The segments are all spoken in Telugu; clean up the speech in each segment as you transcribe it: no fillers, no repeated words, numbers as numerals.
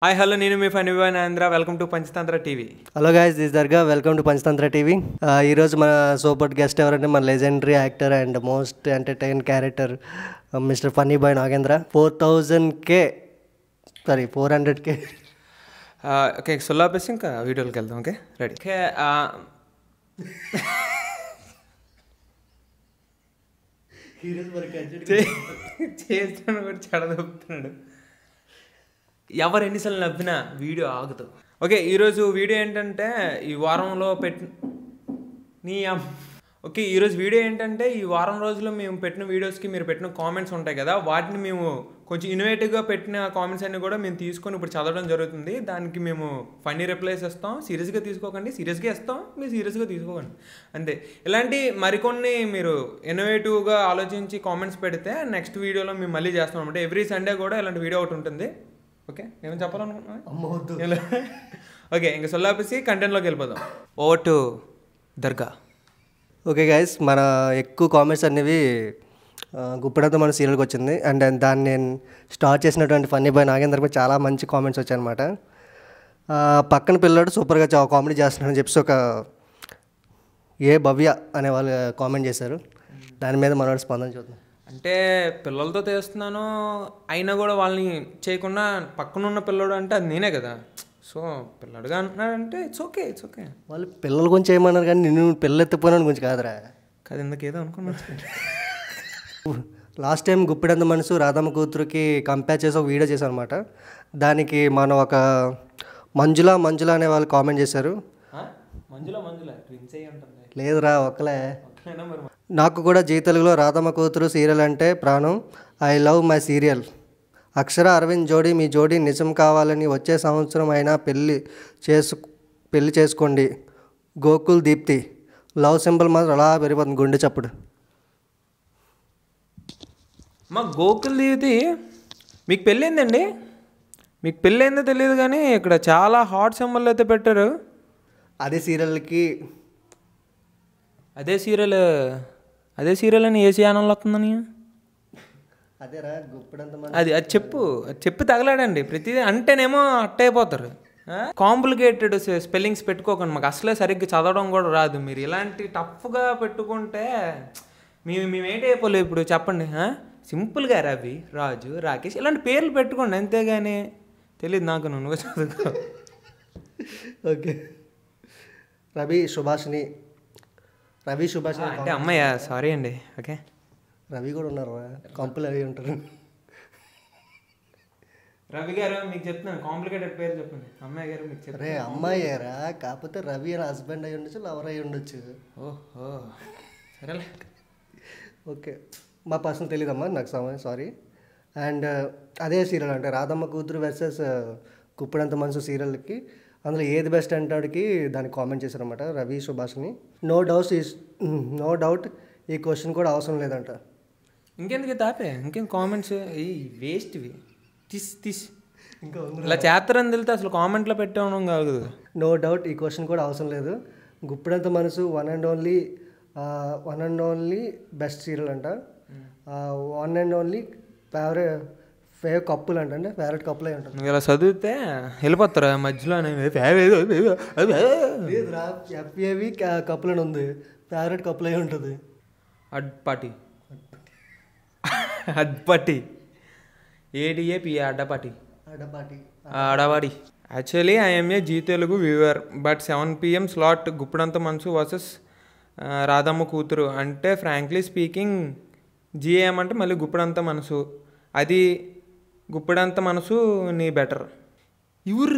హాయ్ హలో నేను మీ ఫనీ బాయ్ నాంద్ర welcome to Panchatantra TV. Hello guys, this దర్గా. Welcome to Panchatantra TV. ఈరోజు మన సూపర్ గెస్ట్ ఎవరంటే మన legendary actor and most entertain character mister funny boy Nagendra. 400K. Okay సొల్లాపేసి ఇంకా వీడియోకి వెళ్దాం. Okay ready. ఓకే చేస్తాను కూడా చెడదొప్పుతున్నాడు. ఎవరు ఎన్నిసార్లు నవ్వినా వీడియో ఆగుతూ. ఓకే ఈరోజు వీడియో ఏంటంటే ఈ వారంలో ఈరోజు వీడియో ఏంటంటే ఈ వారం రోజుల్లో మేము పెట్టిన వీడియోస్కి మీరు పెట్టిన కామెంట్స్ ఉంటాయి కదా, వాటిని మేము కొంచెం ఇన్నోవేటివ్గా పెట్టిన కామెంట్స్ అన్ని కూడా మేము తీసుకొని ఇప్పుడు చదవడం జరుగుతుంది. దానికి మేము ఫన్నీ రిప్లైస్ ఇస్తాం. సీరియస్గా తీసుకోకండి, సీరియస్గా ఇస్తాం, మీరు సీరియస్గా తీసుకోకండి అంతే. ఇలాంటి మరికొన్ని మీరు ఇన్నోవేటివ్గా ఆలోచించి కామెంట్స్ పెడితే నెక్స్ట్ వీడియోలో మేము మళ్ళీ చేస్తాం అనమాట. ఎవ్రీ సండే కూడా ఇలాంటి వీడియో ఒకటి ఉంటుంది. ఓకే ఏమైనా చెప్పాలనుకుంటున్నా? ఓకే ఇంకా సొల్లాపేసి కంటెంట్లోకి వెళ్ళిపోదాం. Over to dargah. Okay guys, మన ఎక్కువ కామెంట్స్ అనేవి గుప్పడంతో మన సీరియల్కి వచ్చింది. అండ్ దాన్ని నేను స్టార్ట్ చేసినటువంటి ఫన్నీ బాయ్ నాగేంద్రపై చాలా మంచి కామెంట్స్ వచ్చాయన్నమాట. పక్కన పిల్లాడు సూపర్గా కామెడీ చేస్తున్నాడని చెప్పేసి ఒక భవ్య అనే వాళ్ళు కామెంట్ చేశారు. దాని మీద మనవాడు స్పందన చూద్దాం. అంటే పిల్లలతో తీస్తున్నాను అయినా కూడా వాళ్ళని చేయకుండా పక్కనున్న పిల్లడు అంటే అది నేనే కదా. సో పిల్లడుగా అంటున్నాడంటే ఇట్స్ ఓకే. వాళ్ళు పిల్లల గురించి ఏమన్నారు కానీ నిన్ను పిల్లలు ఎత్తిపోయిన గురించి కాదురా. కాదు ఎందుకేదో అనుకున్నా. లాస్ట్ టైం గుప్పిడంత మనసు రాధమ్మ కూతురుకి కంపేర్ చేసి ఒక వీడియో చేశాను అనమాట. దానికి మనం ఒక మంజుల అనే వాళ్ళు కామెంట్ చేశారు. లేదురా ఒకలే. నాకు కూడా జీ తెలుగులో రాధమ్మ కూతురు సీరియల్ అంటే ప్రాణం. I love my serial. Akshara Arvind జోడీ, మీ జోడీ నిజం కావాలని వచ్చే సంవత్సరం అయినా పెళ్ళి చేసుకోండి. గోకుల్ దీప్తి లవ్ సింబల్ మాత్రం అలా పెరిగిపోతుంది గుండె చప్పుడు. మా గోకుల్ దీప్తి మీకు పెళ్ళైందండి? మీకు పెళ్ళైందో తెలియదు కానీ ఇక్కడ చాలా హాట్ సింబల్ అయితే పెట్టారు. అదే సీరియల్ అని ఏ ఛానల్లో వస్తుందని అదేరా గుప్పడంత అది చెప్పి తగలాడండి. ప్రతిదీ అంటేనేమో అట్టయిపోతారు. కాంప్లికేటెడ్ స్పెల్లింగ్స్ పెట్టుకోకండి. మాకు అసలే సరిగ్గా చదవడం కూడా రాదు. మీరు ఇలాంటి టఫ్గా పెట్టుకుంటే మేమేంటి అయిపోలేదు. ఇప్పుడు చెప్పండి, సింపుల్గా రవి, రాజు, రాకేష్ ఇలాంటి పేర్లు పెట్టుకోండి అంతేగాని తెలియదు నాకు. నువ్వు చదువుకో. ఓకే రవి సుభాష్ని అంటే అమ్మయ్య సారీ అండి. ఓకే రవి కూడా ఉన్నారు, కంపులు అవి ఉంటారు. రవి గారు మీకు చెప్తున్నాను కాంప్లికేటెడ్ పేరు చెప్పండి. అమ్మాయి గారు మీకు చెప్తారే అమ్మాయ్యారా, కాకపోతే రవి అని హస్బెండ్ అయి ఉండొచ్చు, లవర్ అయి ఉండొచ్చు. ఓహో సరేలే. ఓకే మా పర్సనల్ తెలియదమ్మా నాకు సారీ. అండ్ అదే సీరియల్ అంటే రాధమ్మ కూతురు వర్సెస్ గుప్పిడంత మనసు సీరియల్కి అందులో ఏది బెస్ట్ అంటాడికి దానికి కామెంట్ చేశారనమాట రవి సుభాష్ని. నో డౌట్ ఈ క్వశ్చన్ కూడా అవసరం లేదంట. ఇంకెందుకు తాపే ఇంకేం కామెంట్స్ ఈ వేస్ట్వి తీసి ఇంకా ఇలా చేస్తారని తెలితే అసలు కామెంట్లో పెట్టడం కాదు. నో డౌట్ ఈ క్వశ్చన్ కూడా అవసరం లేదు. గుప్పిడంత మనసు one and only best serial అంట. వన్ అండ్ ఓన్లీ ఫేవరెట్ కప్పులు అంటే ఫేవరెట్ కప్పులే ఉంటుంది. నువ్వు ఇలా చదివితే వెళ్ళిపోతారా మధ్యలో? లేదురా, ఎఫ్ఏవి కప్పులు అని ఉంది, ఫేవరెట్ కప్పులే ఉంటుంది. అడ్పాటి ఏడిఏపి అడ్డపాటి. Actually I'm a Zee Telugu viewer but 7 PM slot గుప్పిడంత మనసు వర్సెస్ రాధమ్మ కూతురు అంటే ఫ్రాంక్లీ స్పీకింగ్ జిఏఎం అంటే మళ్ళీ గుప్పిడంత మనసు, అది గుప్పిడంత మనసు నీ బెటర్. ఎవరు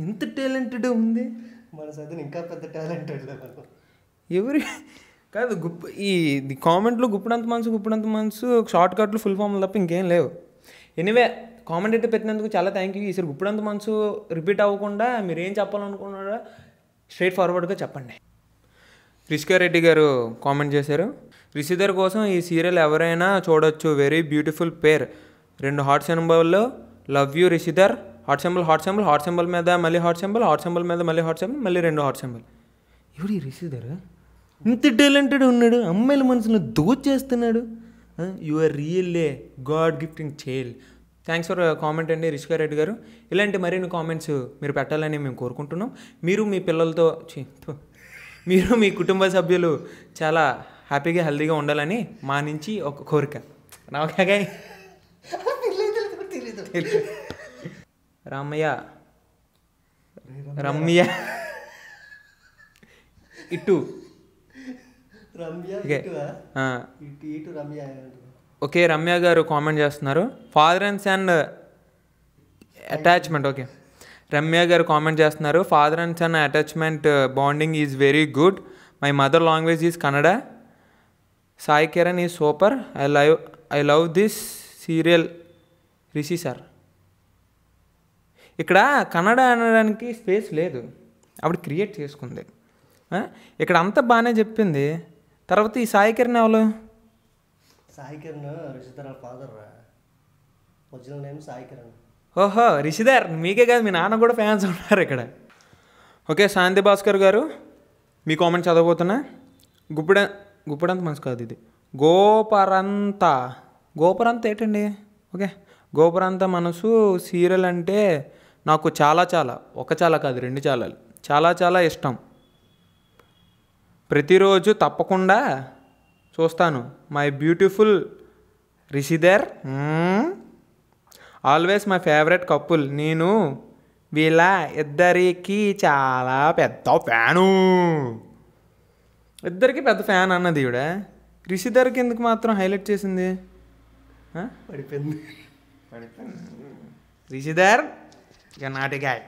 ఇంత టాలెంటెడ్ ఉంది మన సైతం ఇంకా పెద్ద టాలెంటెడ్ ఎవరు కాదు. ఈ కామెంట్లో గుప్పిడంత మనసు షార్ట్ కట్లు ఫుల్ ఫామ్లు తప్ప ఇంకేం లేవు. ఎనీవే కామెంట్ అయితే పెట్టినందుకు చాలా థ్యాంక్ యూ. ఈసారి గుప్పిడంత మనసు రిపీట్ అవ్వకుండా మీరు ఏం చెప్పాలనుకున్నారో స్ట్రైట్ ఫార్వర్డ్గా చెప్పండి. రిషికారెడ్డి గారు కామెంట్ చేశారు. రిషిధర్ కోసం ఈ సీరియల్ ఎవరైనా చూడొచ్చు, వెరీ బ్యూటిఫుల్ పేర్. 2 హాట్ సింబల్లో love you Rishidhar, heart symbol మీద మళ్ళీ హాట్ సింబల్ మీద మళ్ళీ హాట్ సింబల్ మళ్ళీ 2 హాట్ సింబల్. ఎవడు ఈ రిషిధర్ ఇంత టాలెంటెడ్ ఉన్నాడు, అమ్మాయిల మనసులో దోచేస్తున్నాడు. You are really god gifting child. Thanks for comment అండి రిషికా రెడ్డి గారు. ఇలాంటి మరిన్ని కామెంట్స్ మీరు పెట్టాలని మేము కోరుకుంటున్నాం. మీరు మీ పిల్లలతో మీరు మీ కుటుంబ సభ్యులు చాలా హ్యాపీగా హెల్తీగా ఉండాలని మా నుంచి ఒక కోరిక. నాకే రమ్య ఇటు ఓకే. రమ్య గారు కామెంట్ చేస్తున్నారు father and son attachment. Okay, Ramya గారు కామెంట్ చేస్తున్నారు father and son attachment bonding is very good. My mother language is Kannada. Sai Kiran is super. I love this serial Rishi sir. ఇక్కడ కన్నడ అనడానికి స్పేస్ లేదు, అప్పుడు క్రియేట్ చేసుకుంది. ఇక్కడ అంతా బాగానే చెప్పింది. తర్వాత ఈ సాయి కిరణ్ ఎవరు? Sai Kiran Rishidhar father, original name Sai Kiran. ఓహో, రిషిధర్ మీకే కాదు మీ నాన్న కూడా ఫ్యాన్స్ ఉన్నారు ఇక్కడ. ఓకే, శాంతి భాస్కర్ గారు మీ కామెంట్ చదవబోతున్నా. గుప్పడంత మనసు కాదు ఇది, గోపరంత ఏంటండి? ఓకే, గోపరంత మనసు సీరియల్ అంటే నాకు చాలా కాదు 2 చాలా ఇష్టం. ప్రతిరోజు తప్పకుండా చూస్తాను. My beautiful Rishidhar always my favourite couple. నేను వీళ్ళ ఇద్దరికి చాలా పెద్ద ఫ్యాను. ఇద్దరికి పెద్ద ఫ్యాన్ అన్నది ఈవిడ. రిషిధర్కి ఎందుకు మాత్రం హైలైట్ చేసింది? పడిపోయింది. రిషిధర్ ఇక నాటికాయ్.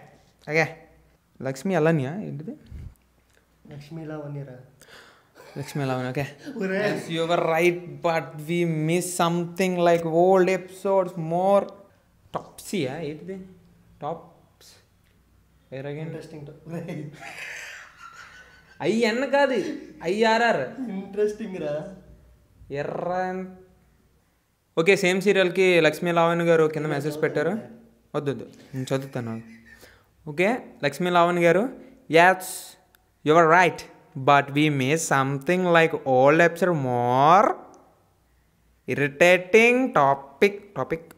ఓకే, లక్ష్మి అలానియా ఏంటిది? లక్ష్మీ లావణ్యరా. Okay, you were right, but we missed something like old episodes more. Topsy ఏంటిది? Tops interesting. ఐఎన్ కాదు ఐఆర్ఆర్. ఇంట్రెస్టింగ్ రా ఎర్ర. ఓకే, సేమ్ సీరియల్కి లక్ష్మీ లావణ్య గారు కింద మెసేజ్ పెట్టారు. వద్దు నేను చదువుతాను. ఓకే, లక్ష్మీ లావణ్య గారు, as you are right, but we miss something like old episode more irritating topic.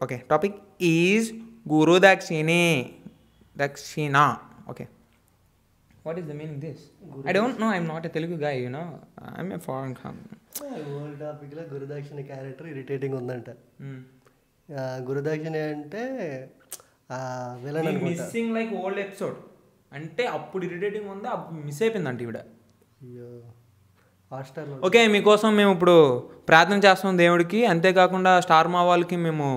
Okay, topic is Guru Dakshina. Okay, what is the meaning this? I don't know, I'm not a Telugu guy, you know, I'm a foreign company. Old టాపిక్లో గురుదక్షిణ క్యారెక్టర్ ఇరిటేటింగ్ ఉందంట. గురుదక్షిణ అంటే విలన్ అనుకుంటా. మిస్సింగ్ లైక్ ఓల్డ్ ఎపిసోడ్ అంటే అప్పుడు ఇరిటేటింగ్ ఉంది, అప్పుడు మిస్ అయిపోయిందంట ఈవిడ. హాట్స్టార్లో. ఓకే, మీకోసం మేము ఇప్పుడు ప్రార్థన చేస్తాం దేవుడికి. అంతేకాకుండా స్టార్ మా వాళ్ళకి మేము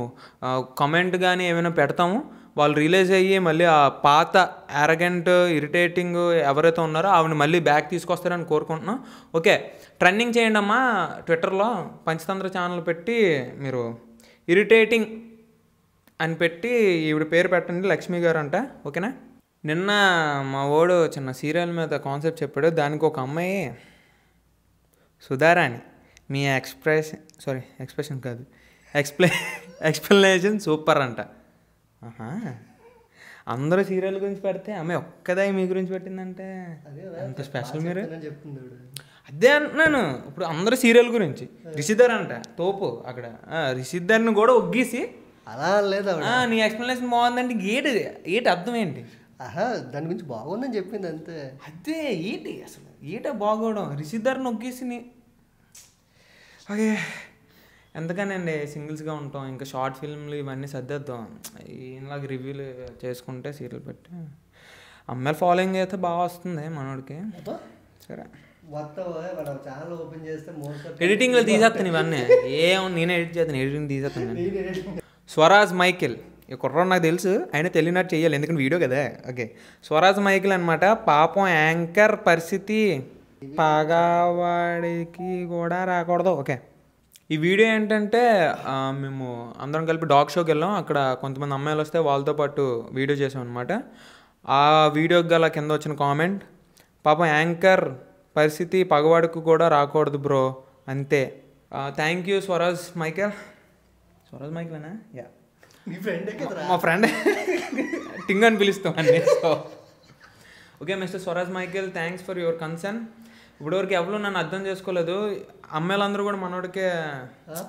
కమెంట్ కానీ ఏమైనా పెడతాము. వాళ్ళు రిలీజ్ అయ్యి మళ్ళీ ఆ పాత యారగెంట్ ఇరిటేటింగ్ ఎవరైతే ఉన్నారో ఆవిడ మళ్ళీ బ్యాక్ తీసుకొస్తారని కోరుకుంటున్నాం. ఓకే, ట్రెండింగ్ చేయండి అమ్మా ట్విట్టర్లో. పంచతంత్ర ఛానల్ పెట్టి మీరు ఇరిటేటింగ్ అని పెట్టి ఈవిడ పేరు పెట్టండి, లక్ష్మి గారు అంట. ఓకేనా? నిన్న మా వాడు చిన్న సీరియల్ మీద కాన్సెప్ట్ చెప్పాడు. దానికి ఒక అమ్మాయి సుధారాణి, మీ ఎక్స్ప్లెనేషన్ సూపర్ అంట. అందరూ సీరియల్ గురించి పెడితే అమ్మాయి ఒక్కదే మీ గురించి పెట్టిందంటే అంత స్పెషల్. మీరు అదే అంటున్నాను, ఇప్పుడు అందరూ సీరియల్ గురించి. రిషిధర్ అంట తోపు అక్కడ. రిషిధర్ని కూడా ఒగ్గేసి అలా లేదా నీ ఎక్స్ప్లెనేషన్ బాగుందంటే ఏంటి అర్థం ఏంటి? దాని గురించి బాగుందని చెప్పింది అంతే. అదే ఏంటి అసలు బాగోవడం? రిషిధర్ని ఒగ్గేసి. ఓకే, ఎంతకనండి సింగిల్స్గా ఉంటాం, ఇంకా షార్ట్ ఫిల్మ్లు ఇవన్నీ సర్దేద్దాం. ఇలాగ రివ్యూలు చేసుకుంటే సీరియల్ పెట్టి అమ్మాయిలు ఫాలోయింగ్ అయితే బాగా వస్తుంది మనోడికి. సరే, ఎడిటింగ్లో తీసేస్తాను ఇవన్నీ. నేనే ఎడిట్ చేస్తాను, ఎడిటింగ్ తీసేస్తాను. స్వరాజ్ మైకిల్ ఈ కుర్రాడు నాకు తెలుసు, అయినా తెలియనట్టు చేయాలి ఎందుకంటే వీడియో కదా. ఓకే, స్వరాజ్ మైకిల్ అనమాట. పాపం యాంకర్ పరిస్థితి పగవాడికి కూడా రాకూడదు. ఓకే, ఈ వీడియో ఏంటంటే మేము అందరం కలిపి డాగ్ షోకి వెళ్ళాం. అక్కడ కొంతమంది అమ్మాయిలు వస్తే వాళ్ళతో పాటు వీడియో చేసాం అనమాట. ఆ వీడియోకి గల కింద వచ్చిన కామెంట్, పాపం యాంకర్ పరిస్థితి పగవాడికి కూడా రాకూడదు బ్రో, అంతే. Thank you Swaraj Michael. అనా? యా, మా ఫ్రెండ్ టింగ్ అని పిలుస్తాం అన్నీ. So okay, mister Swaraj Michael, thanks for your concern. ఇప్పటివరకు ఎవరు నన్ను అర్థం చేసుకోలేదు. అమ్మాయిలందరూ కూడా మనోడికే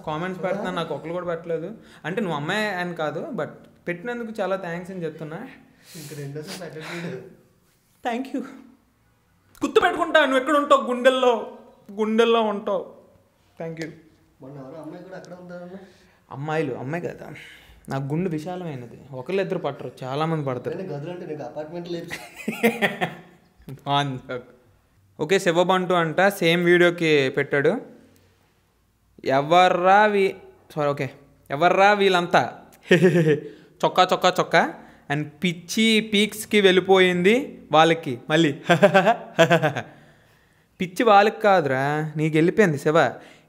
కామెంట్స్ పెడుతున్నాను, నాకు ఒకరు కూడా పెట్టలేదు. అంటే నువ్వు అమ్మాయి అని కాదు, బట్ పెట్టినందుకు చాలా థ్యాంక్స్ అని చెప్తున్నా. Thank you. గుర్తు పెట్టుకుంటా, నువ్వు ఎక్కడ ఉంటావు, గుండెల్లో ఉంటావు. Thank you. అమ్మాయిలు అమ్మాయి కదా, నాకు గుండె విశాలమైనది. ఒకళ్ళు ఇద్దరు పట్టరు, చాలామంది పడతారు. ఓకే, శివబంటు అంట సేమ్ వీడియోకి పెట్టాడు. ఎవర్రా వీళ్ళంతా చొక్కా అండ్ పిచ్చి పీక్స్కి వెళ్ళిపోయింది వాళ్ళకి మళ్ళీ. పిచ్చి వాళ్ళకి కాదురా, నీకు వెళ్ళిపోయింది శివ.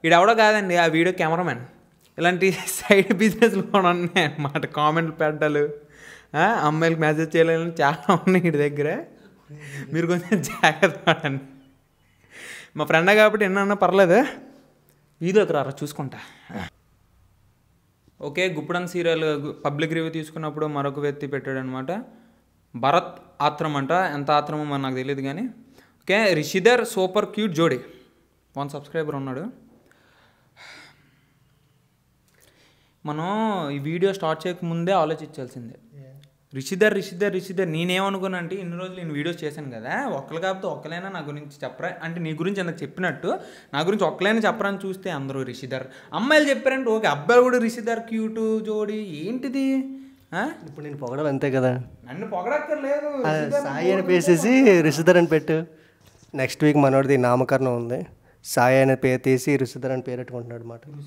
ఈడెవడో కాదండి, ఆ వీడియో కెమెరామెన్. ఇలాంటి సైడ్ బిజినెస్లు కూడా ఉన్నాయి అన్నమాట. కామెంట్లు పెట్టాలి, అమ్మాయిలకు మెసేజ్ చేయాలని చాలా ఉన్నాయి వీడి దగ్గర. మీరు కొంచెం జాగ్రత్త పడండి. మా ఫ్రెండ్ కాబట్టి ఎన్నన్నా పర్లేదు, వీడియోకి రారా చూసుకుంటా. ఓకే, గుప్పడం సీరియల్ పబ్లిక్ రివ్యూ తీసుకున్నప్పుడు మరొక వ్యక్తి పెట్టాడు అనమాట. భరత్ ఆత్రం అంట, ఎంత ఆత్రమో మరి నాకు తెలియదు కానీ. ఓకే, రిషిధర్ సూపర్ క్యూట్ జోడీ, 1 సబ్స్క్రైబర్ ఉన్నాడు. మనం ఈ వీడియో స్టార్ట్ చేయకముందే ఆలోచించాల్సిందే. రిషిధర్ నేనేమనుకున్నా అంటే, ఇన్ని రోజులు నేను వీడియోస్ చేశాను కదా, ఒక్కరు కాకపోతే ఒక్కలైనా నా గురించి చెప్పరా అంటే, నీ గురించి ఎందుకు చెప్పినట్టు నా గురించి ఒక్కలైనా చెప్పరని చూస్తే అందరూ రిషిధర్. అమ్మాయిలు చెప్పారంటే ఓకే, అబ్బాయిలు కూడా రిషిధర్ క్యూట్ జోడీ ఏంటిది? ఇప్పుడు నేను పొగడాలి అంతే కదా, నన్ను పొగడక్కర్లేదు. సాయి అని పేసేసి రిషిధర్ అని పెట్టు. నెక్స్ట్ వీక్ మనోడిది నామకరణం ఉంది. సాయి అనే పేరు తీసి రిషిధర్ అని పేరు పెట్టుకుంటున్నాడు అన్నమాట.